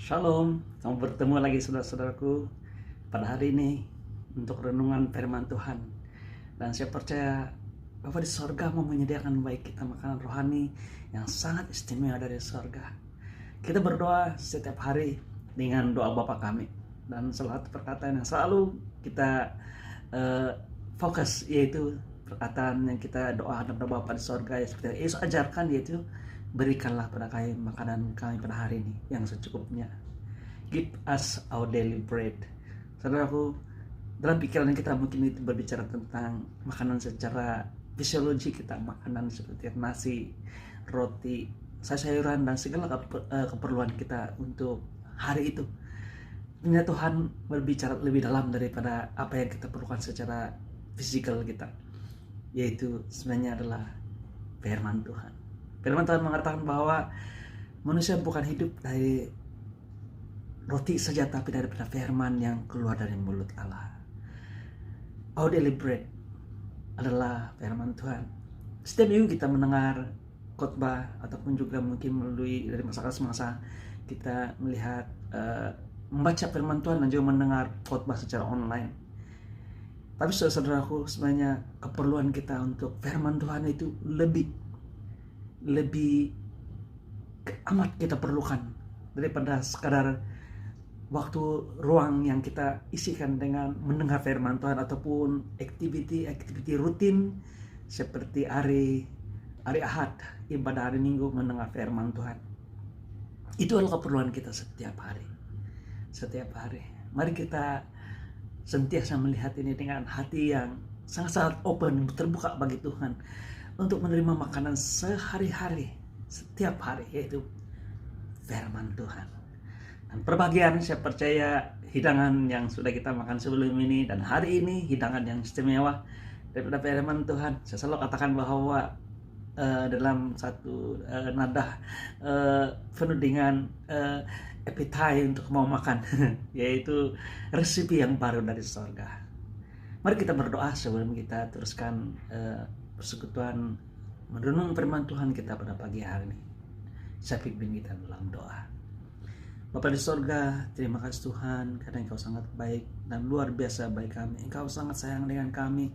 Shalom, selamat bertemu lagi saudara-saudaraku pada hari ini untuk renungan firman Tuhan. Dan saya percaya Bapa di sorga mau menyediakan baik kita makanan rohani yang sangat istimewa dari sorga. Kita berdoa setiap hari dengan doa Bapa kami. Dan salah satu perkataan yang selalu kita fokus yaitu perkataan yang kita doa kepada Bapa di sorga ya, seperti yang Yesus ajarkan, yaitu berikanlah pada kami makanan kami pada hari ini yang secukupnya. Give us our daily bread. Saudaraku, dalam pikiran kita mungkin itu berbicara tentang makanan secara fisiologi kita, makanan seperti nasi, roti, sayuran, dan segala keperluan kita untuk hari itu. Ternyata Tuhan berbicara lebih dalam daripada apa yang kita perlukan secara fisikal kita, yaitu sebenarnya adalah firman Tuhan. Firman Tuhan mengatakan bahwa manusia bukan hidup dari roti saja, tapi daripada firman yang keluar dari mulut Allah. Our daily bread adalah firman Tuhan. Setiap minggu kita mendengar khotbah ataupun juga mungkin melalui dari masa ke masa kita melihat membaca firman Tuhan dan juga mendengar khotbah secara online. Tapi saudaraku, sebenarnya keperluan kita untuk firman Tuhan itu lebih amat kita perlukan daripada sekadar waktu ruang yang kita isikan dengan mendengar firman Tuhan ataupun aktiviti rutin seperti hari Ahad, ibadah hari Minggu, mendengar firman Tuhan. Itu adalah keperluan kita setiap hari. Mari kita senantiasa melihat ini dengan hati yang sangat-sangat open, terbuka bagi Tuhan untuk menerima makanan sehari-hari, setiap hari, yaitu firman Tuhan. Dan perbagian, saya percaya hidangan yang sudah kita makan sebelum ini dan hari ini hidangan yang istimewa daripada firman Tuhan. Saya selalu katakan bahwa dalam satu nada penuh dengan appetite untuk mau makan yaitu resepi yang baru dari surga. Mari kita berdoa sebelum kita teruskan persekutuan merenung firman Tuhan kita pada pagi hari ini. Saya pimpin kita dalam doa. Bapa di sorga, terima kasih Tuhan karena Engkau sangat baik dan luar biasa baik kami. Engkau sangat sayang dengan kami.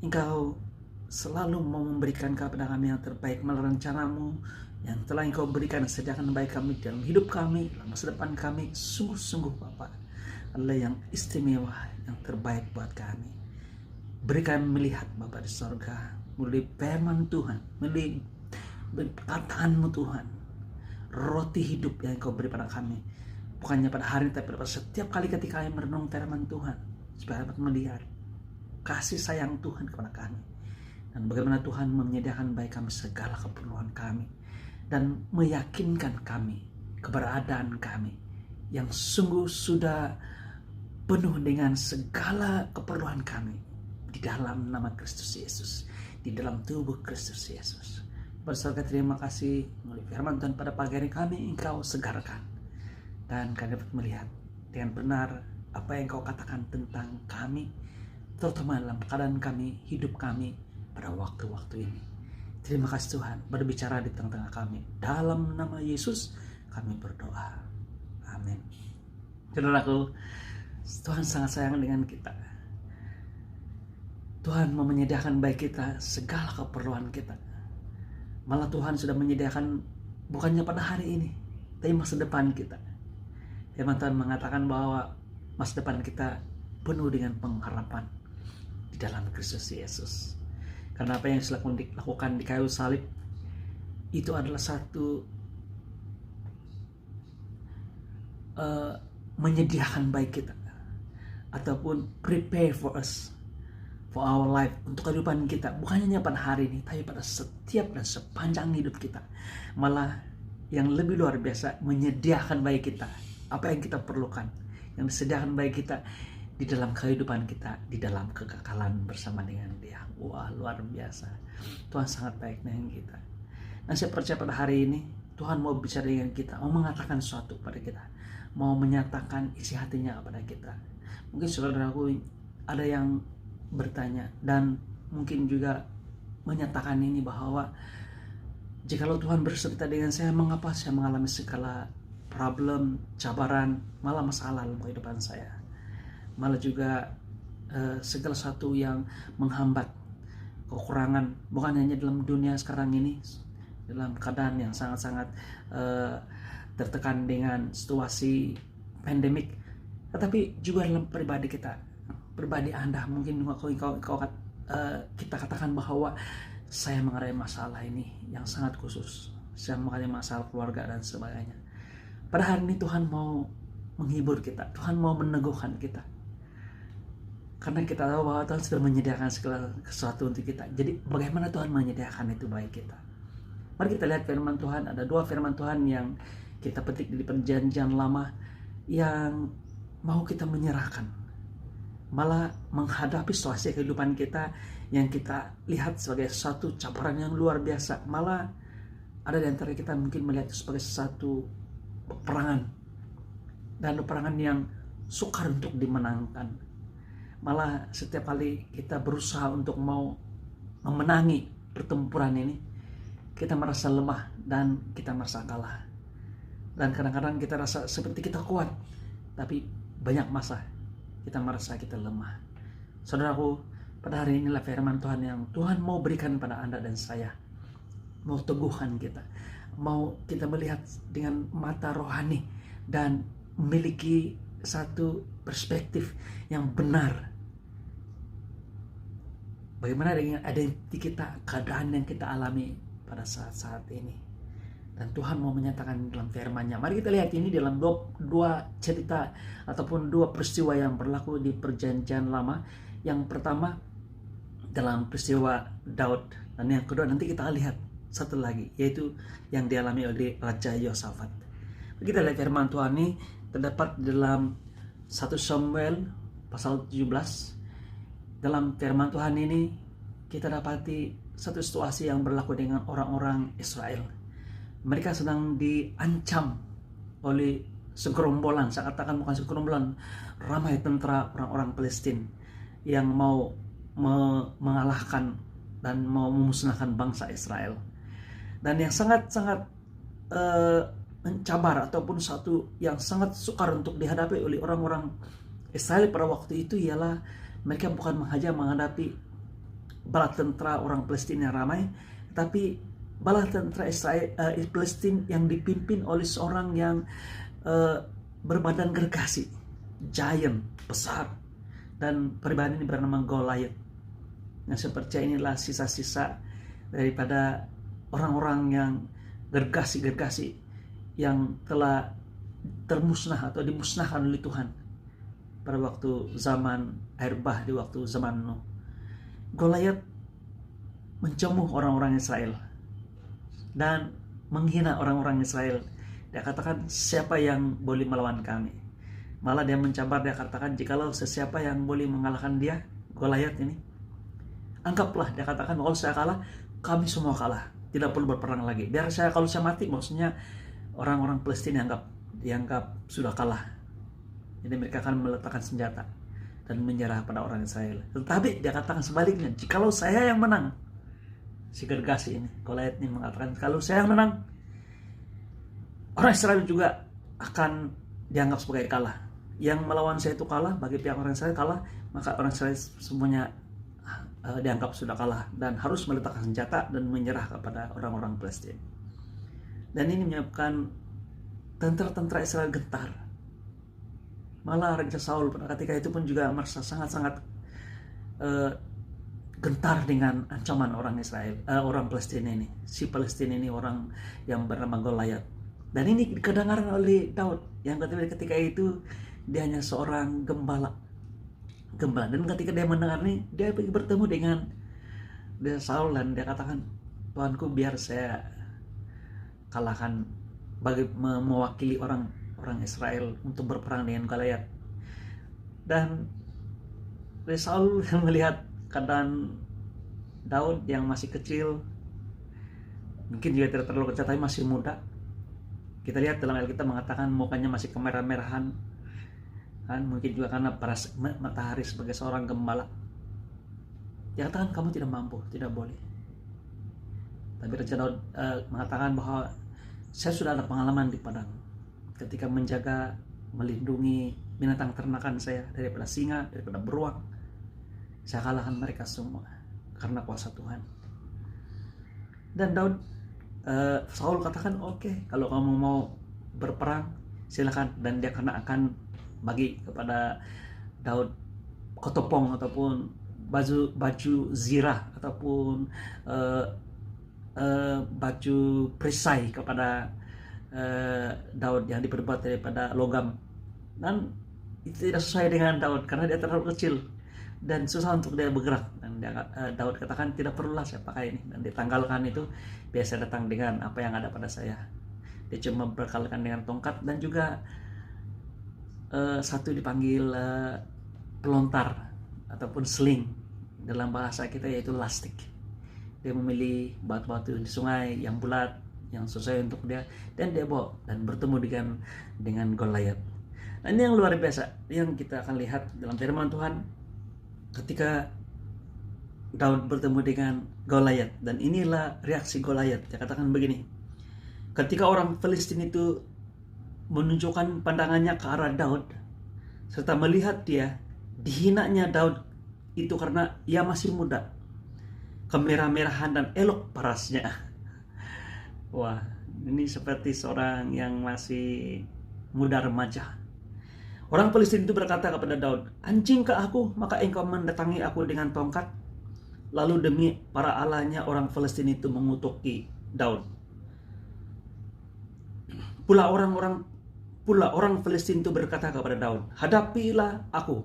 Engkau selalu mau memberikan kepada kami yang terbaik melalui rencanamu yang telah Engkau berikan dan sediakan baik kami dalam hidup kami, dalam masa depan kami. Sungguh-sungguh Bapa adalah yang istimewa, yang terbaik buat kami. Beri kami melihat Bapa di sorga melalui firman Tuhan, melalui perkataan-Mu Tuhan, roti hidup yang Engkau beri pada kami, bukannya pada hari ini tapi pada setiap kali ketika kami merenung firman Tuhan, supaya dapat melihat kasih sayang Tuhan kepada kami dan bagaimana Tuhan menyediakan baik kami segala keperluan kami dan meyakinkan kami keberadaan kami yang sungguh sudah penuh dengan segala keperluan kami di dalam nama Kristus Yesus, di dalam tubuh Kristus Yesus. Bersorga, terima kasih melalui firman Tuhan pada pagi hari kami Engkau segarkan dan kami dapat melihat dengan benar apa yang Engkau katakan tentang kami, terutama dalam keadaan kami, hidup kami pada waktu-waktu ini. Terima kasih Tuhan berbicara di tengah-tengah kami. Dalam nama Yesus kami berdoa. Amin. Saudaraku, Tuhan sangat sayang dengan kita. Tuhan mau menyediakan baik kita segala keperluan kita. Malah Tuhan sudah menyediakan bukannya pada hari ini, tapi masa depan kita. Firman Tuhan mengatakan bahwa masa depan kita penuh dengan pengharapan di dalam Kristus Yesus. Karena apa yang sudah dilakukan di kayu salib itu adalah satu menyediakan baik kita ataupun prepare for us, for our life, untuk kehidupan kita, bukan hanya pada hari ini tapi pada setiap dan sepanjang hidup kita. Malah yang lebih luar biasa, menyediakan baik kita, apa yang kita perlukan, yang disediakan baik kita di dalam kehidupan kita, di dalam kekekalan bersama dengan Dia. Wah, luar biasa. Tuhan sangat baik dengan kita. Dan saya percaya pada hari ini Tuhan mau bicara dengan kita, mau mengatakan sesuatu pada kita, mau menyatakan isi hatinya kepada kita. Mungkin saudaraku ada yang bertanya dan mungkin juga menyatakan ini bahwa jikalau Tuhan berserta dengan saya, mengapa saya mengalami segala problem, cabaran, malah masalah dalam kehidupan saya. Malah juga segala sesuatu yang menghambat, kekurangan, bukan hanya dalam dunia sekarang ini, dalam keadaan yang sangat-sangat tertekan dengan situasi pandemik, tetapi juga dalam pribadi kita, pribadi Anda. Mungkin kita katakan bahwa saya mengalami masalah ini yang sangat khusus, saya mengalami masalah keluarga dan sebagainya. Pada hari ini Tuhan mau menghibur kita, Tuhan mau meneguhkan kita, karena kita tahu bahwa Tuhan sudah menyediakan segala sesuatu untuk kita. Jadi bagaimana Tuhan menyediakan itu bagi kita? Mari kita lihat firman Tuhan. Ada dua firman Tuhan yang kita petik di perjanjian lama, yang mau kita menyerahkan, malah menghadapi situasi kehidupan kita yang kita lihat sebagai satu cabaran yang luar biasa. Malah ada di antara kita mungkin melihat itu sebagai satu peperangan, dan peperangan yang sukar untuk dimenangkan. Malah setiap kali kita berusaha untuk mau memenangi pertempuran ini, kita merasa lemah dan kita merasa kalah. Dan kadang-kadang kita rasa seperti kita kuat, tapi banyak masa kita merasa kita lemah. Saudaraku, pada hari inilah firman Tuhan yang Tuhan mau berikan pada Anda dan saya. Mau teguhkan kita, mau kita melihat dengan mata rohani dan memiliki satu perspektif yang benar. Bagaimana dengan identitas kita, keadaan yang kita alami pada saat-saat ini. Dan Tuhan mau menyatakan dalam firman-Nya. Mari kita lihat ini dalam dua cerita ataupun dua peristiwa yang berlaku di perjanjian lama. Yang pertama dalam peristiwa Daud, dan yang kedua nanti kita lihat satu lagi, yaitu yang dialami oleh Raja Yosafat. Kita lihat firman Tuhan ini terdapat dalam 1 Samuel pasal 17. Dalam firman Tuhan ini kita dapati satu situasi yang berlaku dengan orang-orang Israel. Mereka sedang diancam oleh segerombolan, saya katakan bukan segerombolan, ramai tentara orang-orang Palestina yang mau mengalahkan dan mau memusnahkan bangsa Israel. Dan yang sangat-sangat mencabar ataupun satu yang sangat sukar untuk dihadapi oleh orang-orang Israel pada waktu itu ialah mereka bukan saja menghadapi bala tentara orang Palestina yang ramai, tapi bala tentara Palestina yang dipimpin oleh seorang yang berbadan gergasi, giant, besar, dan pribadi ini bernama Goliath. Yang seperti inilah sisa-sisa daripada orang-orang yang gergasi-gergasi yang telah termusnah atau dimusnahkan oleh Tuhan pada waktu zaman air bah, di waktu zaman Nuh. Goliath mencemuh orang-orang Israel dan menghina orang-orang Israel. Dia katakan, siapa yang boleh melawan kami? Malah dia mencabar, dia katakan, jikalau sesiapa yang boleh mengalahkan dia, Goliath ini, anggaplah, dia katakan, kalau saya kalah, kami semua kalah, tidak perlu berperang lagi. Biar saya, kalau saya mati, maksudnya orang-orang Palestina dianggap sudah kalah. Jadi mereka akan meletakkan senjata dan menyerah pada orang Israel. Tetapi dia katakan sebaliknya, jikalau saya yang menang, si gergasi ini, Goliath ini mengatakan, kalau saya yang menang, orang Israel juga akan dianggap sebagai kalah. Yang melawan saya itu kalah, bagi pihak orang Israel kalah, maka orang Israel semuanya dianggap sudah kalah dan harus meletakkan senjata dan menyerah kepada orang-orang Palestina. Dan ini menyebabkan tentara-tentara Israel gentar. Malah Raja Saul pada ketika itu pun juga merasa sangat-sangat gentar dengan ancaman orang Israel, orang Palestina ini. Si Palestina ini orang yang bernama Goliath. Dan ini kedengaran oleh Daud yang ketika itu dia hanya seorang gembala. Dan ketika dia mendengar ini, dia pergi bertemu dengan Saul dan dia katakan, Tuanku, biar saya kalahkan bagi mewakili orang Israel untuk berperang dengan Goliath. Dan Saul melihat keadaan Daud yang masih kecil, mungkin juga tidak terlalu kecil tapi masih muda. Kita lihat dalam Alkitab mengatakan mukanya masih kemerah-merahan, kan? Mungkin juga karena paras matahari sebagai seorang gembala. Dia katakan, kamu tidak mampu, tidak boleh. Tapi Raja Daud mengatakan bahwa saya sudah ada pengalaman di padang. ketika menjaga, melindungi binatang ternakan saya daripada singa, daripada beruang. Saya kalahkan mereka semua karena kuasa Tuhan. Dan Saul katakan, oke, kalau kamu mau berperang silakan. Dan dia akan bagi kepada Daud kotopong ataupun baju zirah ataupun baju perisai kepada Daud yang diperbuat daripada logam. Dan itu tidak sesuai dengan Daud karena dia terlalu kecil dan susah untuk dia bergerak. Dan Daud katakan, tidak perlulah saya pakai ini. Dan ditanggalkan itu, biasa datang dengan apa yang ada pada saya. Dia cuma berkalkan dengan tongkat, dan juga satu dipanggil pelontar ataupun sling dalam bahasa kita, yaitu lastik. Dia memilih batu-batu di sungai yang bulat, yang sesuai untuk dia, dan dia bawa dan bertemu dengan Goliat. Nah, ini yang luar biasa yang kita akan lihat dalam firman Tuhan ketika Daud bertemu dengan Goliat. Dan inilah reaksi Goliat. Dia katakan begini, ketika orang Filistin itu menunjukkan pandangannya ke arah Daud serta melihat dia, dihinanya Daud itu karena ia masih muda, kemerah-merahan dan elok parasnya. Wah, ini seperti seorang yang masih muda remaja. Orang Filistin itu berkata kepada Daud, "Anjingkah aku, maka engkau mendatangi aku dengan tongkat?" Lalu demi para allahnya orang Filistin itu mengutuki Daud. Pula orang Filistin itu berkata kepada Daud, "Hadapilah aku,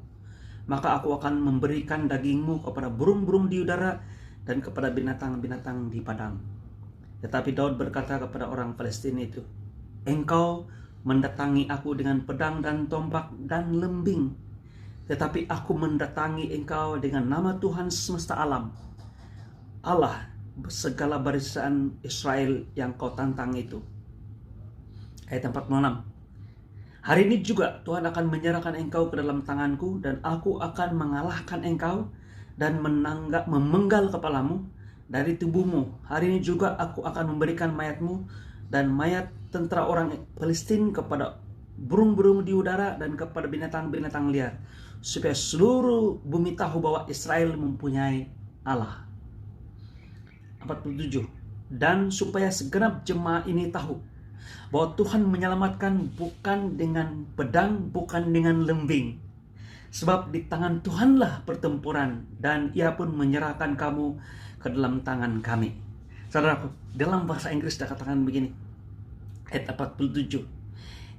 maka aku akan memberikan dagingmu kepada burung-burung di udara dan kepada binatang-binatang di padang." Tetapi Daud berkata kepada orang Filistin itu, "Engkau mendatangi aku dengan pedang dan tombak dan lembing, tetapi aku mendatangi engkau dengan nama Tuhan semesta alam, Allah segala barisan Israel yang kau tantang itu." Ayat 46. "Hari ini juga Tuhan akan menyerahkan engkau ke dalam tanganku, dan aku akan mengalahkan engkau dan memenggal kepalamu dari tubuhmu. Hari ini juga aku akan memberikan mayatmu dan mayat tentara orang Palestina kepada burung-burung di udara dan kepada binatang-binatang liar, supaya seluruh bumi tahu bahwa Israel mempunyai Allah." 47. "Dan supaya segenap jemaah ini tahu bahwa Tuhan menyelamatkan bukan dengan pedang, bukan dengan lembing, sebab di tangan Tuhanlah pertempuran, dan Ia pun menyerahkan kamu ke dalam tangan kami." Saudaraku, dalam bahasa Inggris dia katakan begini, ayat 47,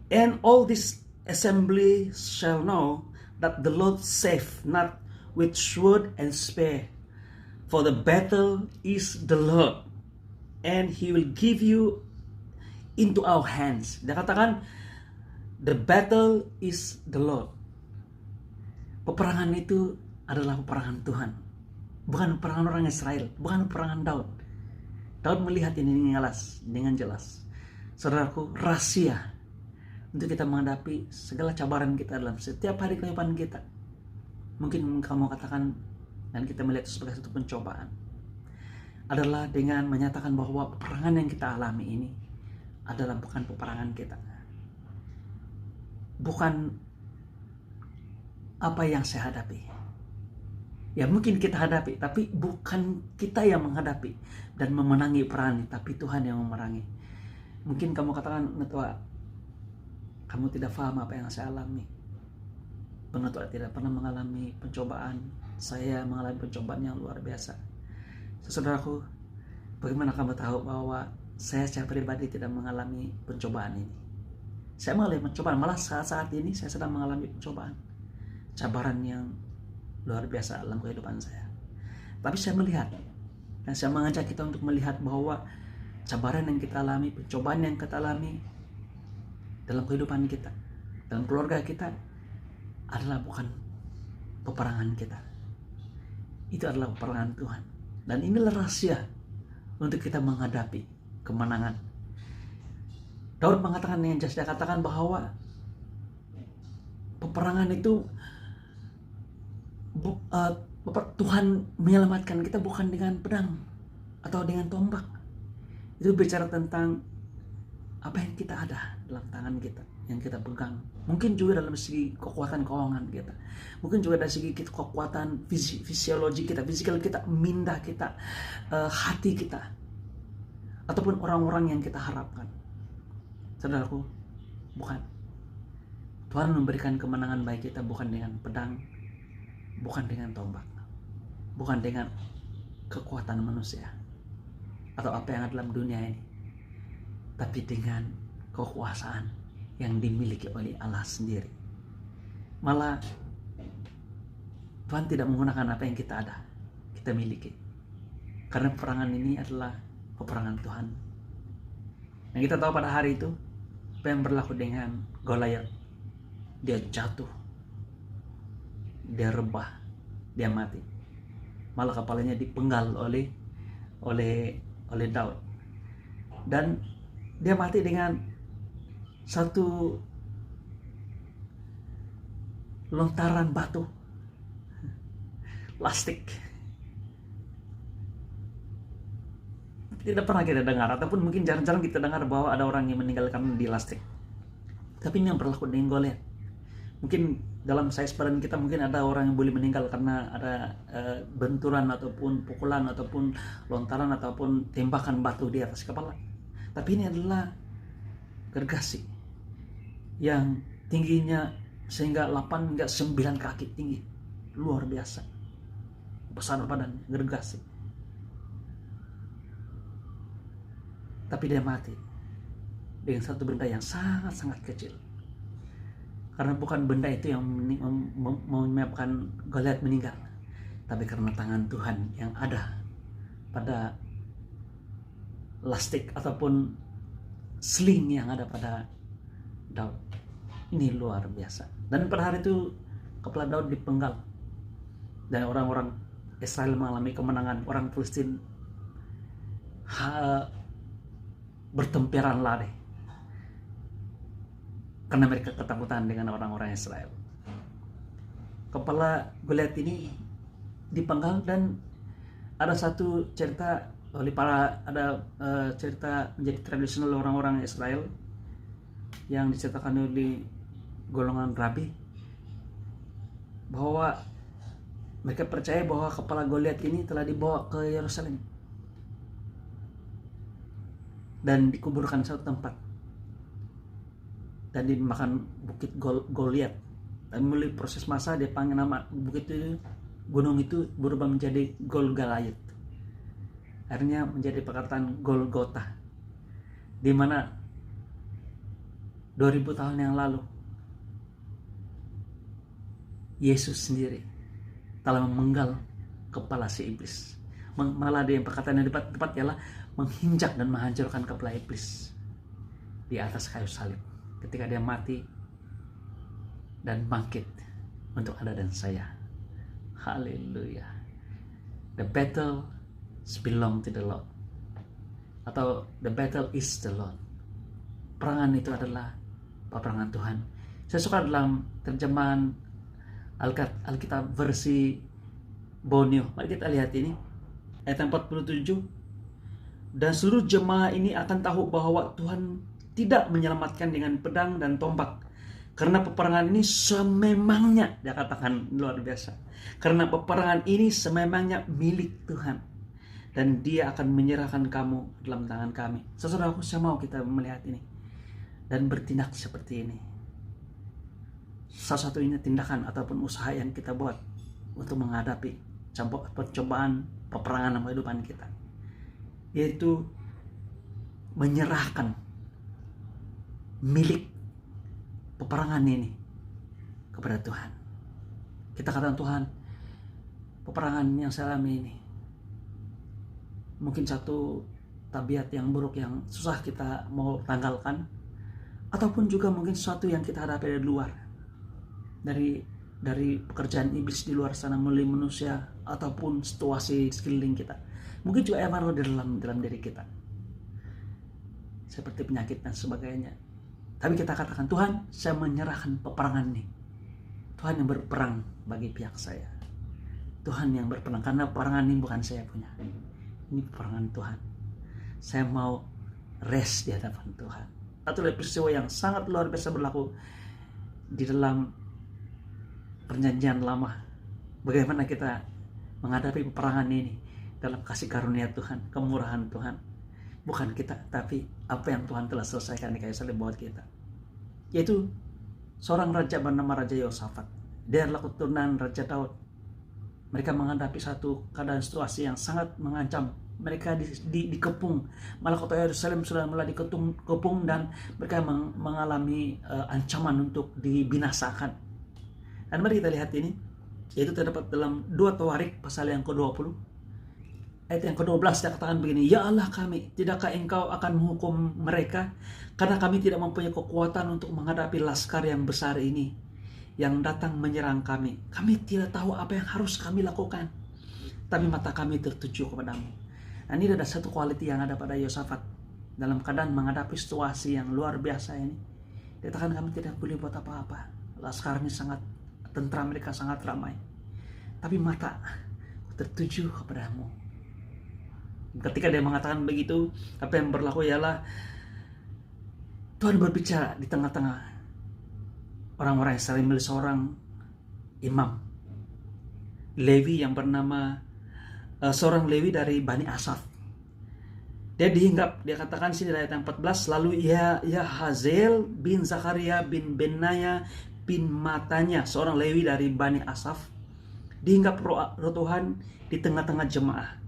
"And all this assembly shall know that the Lord saveth not with sword and spear, for the battle is the Lord, and He will give you into our hands." Dia katakan, the battle is the Lord. Peperangan itu adalah peperangan Tuhan, bukan peperangan orang Israel, bukan peperangan Daud. Daud melihat ini dengan jelas. Saudaraku, rahasia untuk kita menghadapi segala cabaran kita dalam setiap hari kehidupan kita. Mungkin kamu katakan, dan kita melihat sebagai satu pencobaan, adalah dengan menyatakan bahwa peperangan yang kita alami ini adalah bukan peperangan kita. Bukan apa yang saya hadapi. Ya mungkin kita hadapi, tapi bukan kita yang menghadapi dan memenangi peperangan, tapi Tuhan yang memerangi. Mungkin kamu katakan, "Netua, kamu tidak paham apa yang saya alami." Penetua tidak pernah mengalami pencobaan. Saya mengalami pencobaan yang luar biasa. Saudaraku, bagaimana kamu tahu bahwa saya secara pribadi tidak mengalami pencobaan ini? Saya mengalami pencobaan, malah saat ini saya sedang mengalami pencobaan, cabaran yang luar biasa dalam kehidupan saya. Tapi saya melihat, dan saya mengajak kita untuk melihat bahwa cabaran yang kita alami, pencobaan yang kita alami dalam kehidupan kita, dalam keluarga kita, adalah bukan peperangan kita. Itu adalah peperangan Tuhan. Dan inilah rahasia untuk kita menghadapi kemenangan. Daud mengatakan dengan jelas, dia katakan bahwa peperangan itu Tuhan menyelamatkan kita bukan dengan pedang atau dengan tombak. Itu bicara tentang apa yang kita ada dalam tangan kita yang kita pegang. Mungkin juga dalam segi kekuatan keuangan kita, mungkin juga dari segi kekuatan fisiologi kita, fisikal kita, minda kita, hati kita, ataupun orang-orang yang kita harapkan. Saudaraku, bukan. Tuhan memberikan kemenangan bagi kita bukan dengan pedang, bukan dengan tombak, bukan dengan kekuatan manusia atau apa yang ada dalam dunia ini, tapi dengan kekuasaan yang dimiliki oleh Allah sendiri. Malah Tuhan tidak menggunakan apa yang kita miliki, karena peperangan ini adalah peperangan Tuhan. Yang kita tahu pada hari itu apa yang berlaku dengan Goliat. Dia jatuh, dia rebah, dia mati. Malah kepalanya dipenggal oleh Daud, dan dia mati dengan satu lontaran batu plastik. Tidak pernah kita dengar, ataupun mungkin jarang-jarang kita dengar bahwa ada orang yang meninggal karena di lastik. Tapi ini yang berlaku dengan Goliat. Mungkin dalam size badan kita mungkin ada orang yang boleh meninggal karena ada benturan ataupun pukulan ataupun lontaran ataupun tembakan batu di atas kepala. Tapi ini adalah gergasi yang tingginya sehingga 8 hingga 9 kaki tinggi. Luar biasa. Besar badannya, gergasi. Tapi dia mati dengan satu benda yang sangat-sangat kecil. Karena bukan benda itu yang menyebabkan Goliat meninggal, tapi karena tangan Tuhan yang ada pada lastik ataupun sling yang ada pada Daud. Ini luar biasa. Dan pada hari itu kepala Daud dipenggal, dan orang-orang Israel mengalami kemenangan. Orang Filistin bertemperan lari karena mereka ketakutan dengan orang-orang Israel. Kepala Goliat ini dipenggal, dan ada satu cerita cerita menjadi tradisional orang-orang Israel yang diceritakan oleh golongan rabi, bahwa mereka percaya bahwa kepala Goliat ini telah dibawa ke Yerusalem dan dikuburkan satu tempat, dan dimakan bukit Goliat. Dan melalui proses masa dia panggil nama bukit itu, gunung itu berubah menjadi Golgayat. Akhirnya menjadi perkataan Golgota, di mana 2000 tahun yang lalu Yesus sendiri telah memenggal kepala si iblis. Malah dia perkataan yang tepat ialah menginjak dan menghancurkan kepala iblis di atas kayu salib, ketika dia mati dan bangkit untuk Anda dan saya. Haleluya. The battle belong to the Lord, atau the battle is the Lord. Perangan itu adalah peperangan Tuhan. Saya suka dalam terjemahan Alkitab versi Bonyo. Mari kita lihat ini ayat 47. Dan seluruh jemaah ini akan tahu bahwa Tuhan tidak menyelamatkan dengan pedang dan tombak, karena peperangan ini sememangnya, dia katakan luar biasa, karena peperangan ini sememangnya milik Tuhan, dan Dia akan menyerahkan kamu dalam tangan kami. Saudaraku, saya mau kita melihat ini dan bertindak seperti ini. Salah satunya tindakan ataupun usaha yang kita buat untuk menghadapi percobaan peperangan dalam kehidupan kita, yaitu menyerahkan milik peperangan ini kepada Tuhan. Kita katakan, Tuhan, peperangan yang saya alami ini mungkin satu tabiat yang buruk yang susah kita mau tanggalkan, ataupun juga mungkin sesuatu yang kita hadapi dari luar, dari pekerjaan iblis di luar sana melalui manusia ataupun situasi sekeliling kita. Mungkin juga amarah di dalam diri kita, seperti penyakit dan sebagainya. Tapi kita katakan, Tuhan, saya menyerahkan peperangan ini. Tuhan yang berperang bagi pihak saya. Tuhan yang berperang, karena peperangan ini bukan saya punya. Ini peperangan Tuhan. Saya mau rest di hadapan Tuhan. Satu dari peristiwa yang sangat luar biasa berlaku di dalam perjanjian lama. Bagaimana kita menghadapi peperangan ini dalam kasih karunia Tuhan, kemurahan Tuhan. Bukan kita, tapi apa yang Tuhan telah selesaikan di kayu salib buat kita. Yaitu seorang raja bernama Raja Yosafat. Dia adalah keturunan Raja Daud. Mereka menghadapi satu keadaan situasi yang sangat mengancam. Mereka dikepung. Malah kota Yerusalem sudah mulai dikepung dan mereka mengalami ancaman untuk dibinasakan. Dan mari kita lihat ini, yaitu terdapat dalam 2 Tawarik pasal yang ke-20. Ayat yang ke-12 dia katakan begini, "Ya Allah kami, tidakkah engkau akan menghukum mereka? Karena kami tidak mempunyai kekuatan untuk menghadapi laskar yang besar ini yang datang menyerang kami. Kami tidak tahu apa yang harus kami lakukan, tapi mata kami tertuju kepadamu." Nah, ini ada satu quality yang ada pada Yosafat dalam keadaan menghadapi situasi yang luar biasa ini. Dia katakan kami tidak boleh buat apa-apa. Laskar ini sangat tentara, mereka sangat ramai. Tapi mata tertuju kepadamu. Ketika dia mengatakan begitu, apa yang berlaku ialah Tuhan berbicara di tengah-tengah orang-orang Israel melalui seorang imam Lewi yang bernama seorang Lewi dari Bani Asaf. Dia dihinggap, dia katakan sini ayat yang 14, lalu Hazael bin Zakaria bin Benaya bin Matanya, seorang Lewi dari Bani Asaf, dihinggap roh Tuhan di tengah-tengah jemaah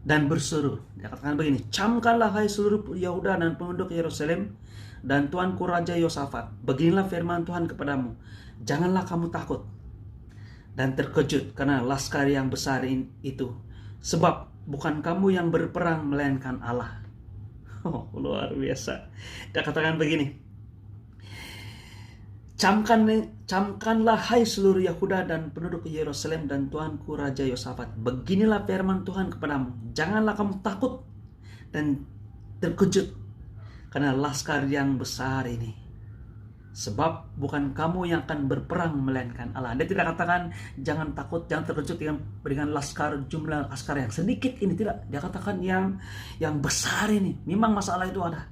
dan berseru. Dia katakan begini, "Camkanlah hai seluruh Yehuda dan penduduk Yerusalem dan tuanku Raja Yosafat, beginilah firman Tuhan kepadamu, janganlah kamu takut dan terkejut karena laskar yang besar itu, sebab bukan kamu yang berperang melainkan Allah." Oh, luar biasa. Dia katakan begini, "Camkanlah hai seluruh Yehuda dan penduduk Yerusalem dan tuanku Raja Yosafat, beginilah firman Tuhan kepadamu, janganlah kamu takut dan terkejut karena laskar yang besar ini, sebab bukan kamu yang akan berperang melainkan Allah." Dia tidak katakan jangan takut, jangan terkejut dengan laskar, jumlah laskar yang sedikit ini, tidak. Dia katakan yang besar ini. Memang masalah itu ada,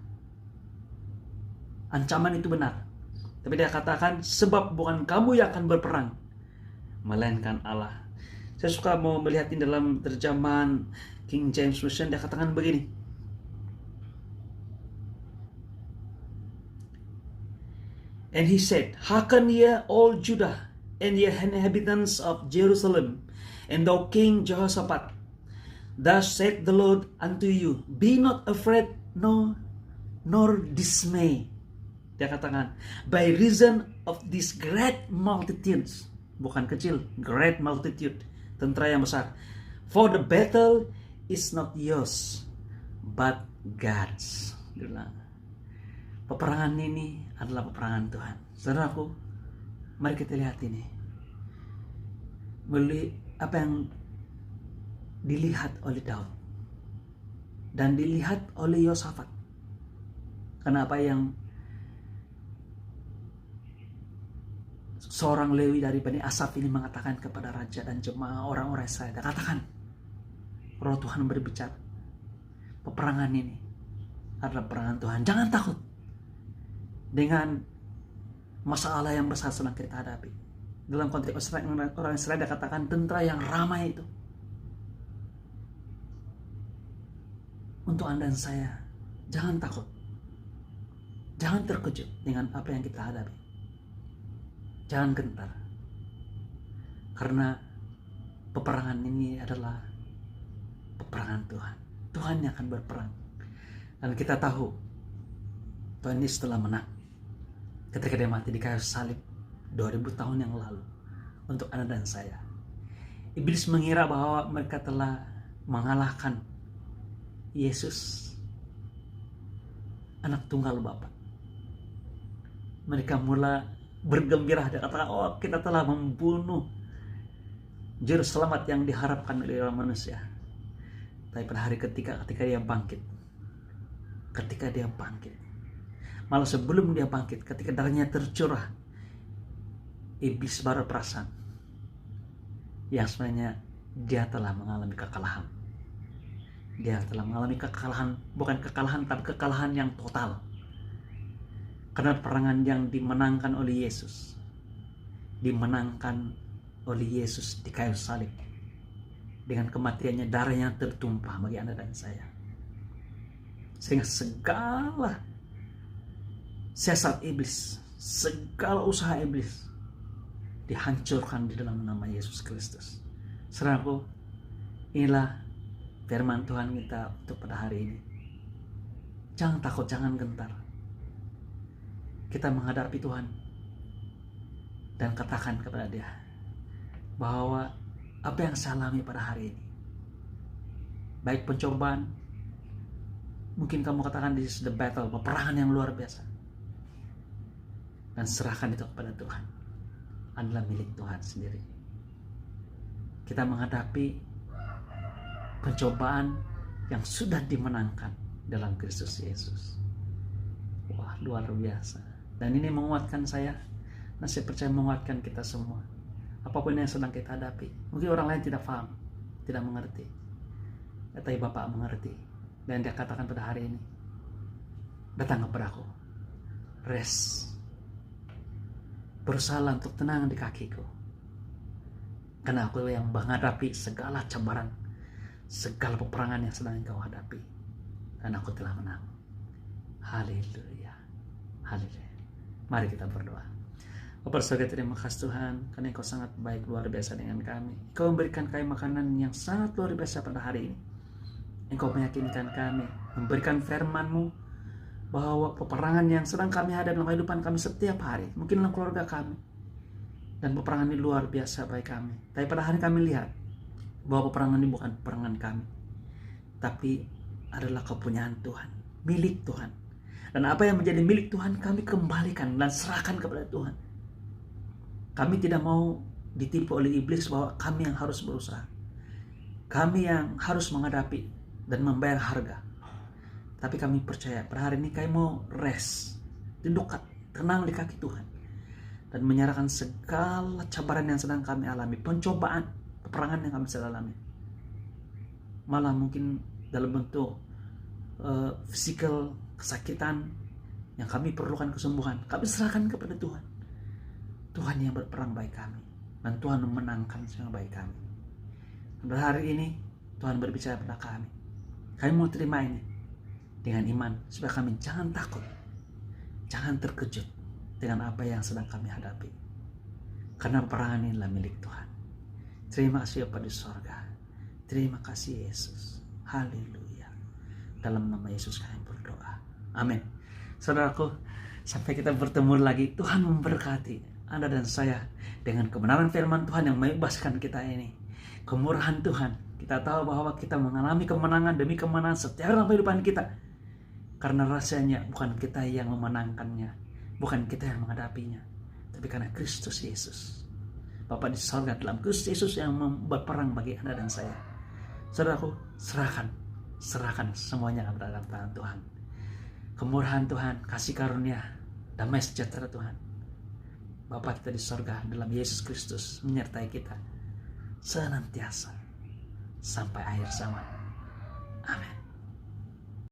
ancaman itu benar, tapi dia katakan sebab bukan kamu yang akan berperang melainkan Allah. Saya suka mau melihat ini dalam terjemahan King James Version. Dia katakan begini, "And he said, hearken ye all Judah, and ye inhabitants of Jerusalem, and thou King Jehoshaphat, thus saith the Lord unto you, be not afraid nor dismay." Dia katakan, "By reason of these great multitudes," bukan kecil, great multitude, tentara yang besar, "for the battle is not yours, but God's." Dia bilang, peperangan ini adalah peperangan Tuhan. Saudaraku, mari kita lihat ini melalui apa yang dilihat oleh Daud dan dilihat oleh Yosafat. Karena apa yang seorang Lewi dari Bani Asaf ini mengatakan kepada raja dan jemaah orang-orang Israel. Dia katakan, roh Tuhan berbicara, peperangan ini adalah peperangan Tuhan. Jangan takut dengan masalah yang besar sedang kita hadapi. Dalam konteks orang Israel, dia katakan tentara yang ramai itu. Untuk Anda dan saya, jangan takut, jangan terkejut dengan apa yang kita hadapi. Jangan gentar, karena peperangan ini adalah peperangan Tuhan. Tuhan yang akan berperang. Dan kita tahu Tuhan Yesus telah menang ketika dia mati di kayu salib 2000 tahun yang lalu untuk Anda dan saya. Iblis mengira bahwa mereka telah mengalahkan Yesus, anak tunggal Bapa. Mereka mulai bergembira, dia katakan, "Oh, kita telah membunuh juru selamat yang diharapkan oleh manusia." Tapi pada hari ketika dia bangkit, malah sebelum dia bangkit, ketika darahnya tercurah, iblis baru perasan yang sebenarnya dia telah mengalami kekalahan. Dia telah mengalami kekalahan, bukan kekalahan tapi kekalahan yang total. Karena peperangan yang dimenangkan oleh Yesus, dimenangkan oleh Yesus di kayu salib. Dengan kematiannya, darahnya tertumpah bagi Anda dan saya. Sehingga segala siasat iblis, segala usaha iblis dihancurkan di dalam nama Yesus Kristus. Saudaraku, inilah firman Tuhan kita untuk pada hari ini. Jangan takut, jangan gentar. Kita menghadapi Tuhan dan katakan kepada Dia bahwa apa yang saya alami pada hari ini, baik pencobaan, mungkin kamu katakan this is the battle, peperangan yang luar biasa, dan serahkan itu kepada Tuhan. Adalah milik Tuhan sendiri. Kita menghadapi pencobaan yang sudah dimenangkan dalam Kristus Yesus. Wah, luar biasa. Dan ini menguatkan saya, dan saya percaya menguatkan kita semua. Apapun yang sedang kita hadapi, mungkin orang lain tidak paham, tidak mengerti, tapi Bapak mengerti. Dan Dia katakan pada hari ini, datang kepadaku, rest, berusaha untuk tenang di kakiku, karena aku yang menghadapi segala cabaran, segala peperangan yang sedang engkau hadapi, dan aku telah menang. Haleluya, haleluya. Mari kita berdoa. Bapak Surga, terima kasih Tuhan, karena Engkau sangat baik, luar biasa dengan kami. Engkau memberikan kami makanan yang sangat luar biasa pada hari ini. Engkau meyakinkan kami, memberikan firman-Mu, bahwa peperangan yang sedang kami hadapi dalam kehidupan kami setiap hari, mungkin dalam keluarga kami, dan peperangan ini luar biasa bagi kami. Tapi pada hari kami lihat bahwa peperangan ini bukan peperangan kami, tapi adalah kepunyaan Tuhan, milik Tuhan. Dan apa yang menjadi milik Tuhan kami kembalikan dan serahkan kepada Tuhan. Kami tidak mau ditipu oleh iblis bahwa kami yang harus berusaha, kami yang harus menghadapi dan membayar harga. Tapi kami percaya pada hari ini kami mau rest, duduk tenang di kaki Tuhan, dan menyerahkan segala cabaran yang sedang kami alami, pencobaan, peperangan yang kami sedang alami, malah mungkin dalam bentuk fisikal, kesakitan yang kami perlukan kesembuhan, kami serahkan kepada Tuhan. Tuhan yang berperang bagi kami, dan Tuhan memenangkan semua bagi kami. Pada hari ini Tuhan berbicara pada kami. Kami mau terima ini dengan iman, supaya kami jangan takut, jangan terkejut dengan apa yang sedang kami hadapi, karena peperangan ini adalah milik Tuhan. Terima kasih Bapa di sorga. Terima kasih Yesus. Haleluya. Dalam nama Yesus kami berdoa. Amin. Saudaraku, sampai kita bertemu lagi, Tuhan memberkati Anda dan saya dengan kebenaran firman Tuhan yang membebaskan kita ini. Kemurahan Tuhan. Kita tahu bahwa kita mengalami kemenangan demi kemenangan setiap dalam kehidupan kita, karena rasanya bukan kita yang memenangkannya, bukan kita yang menghadapinya, tapi karena Kristus Yesus. Bapa di sorga, dalam Kristus Yesus yang berperang bagi Anda dan saya. Saudaraku, serahkan semuanya kepada dalam tangan Tuhan. Kemurahan Tuhan, kasih karunia, damai sejahtera Tuhan, Bapa kita di sorga, dalam Yesus Kristus menyertai kita senantiasa sampai akhir zaman. Amin.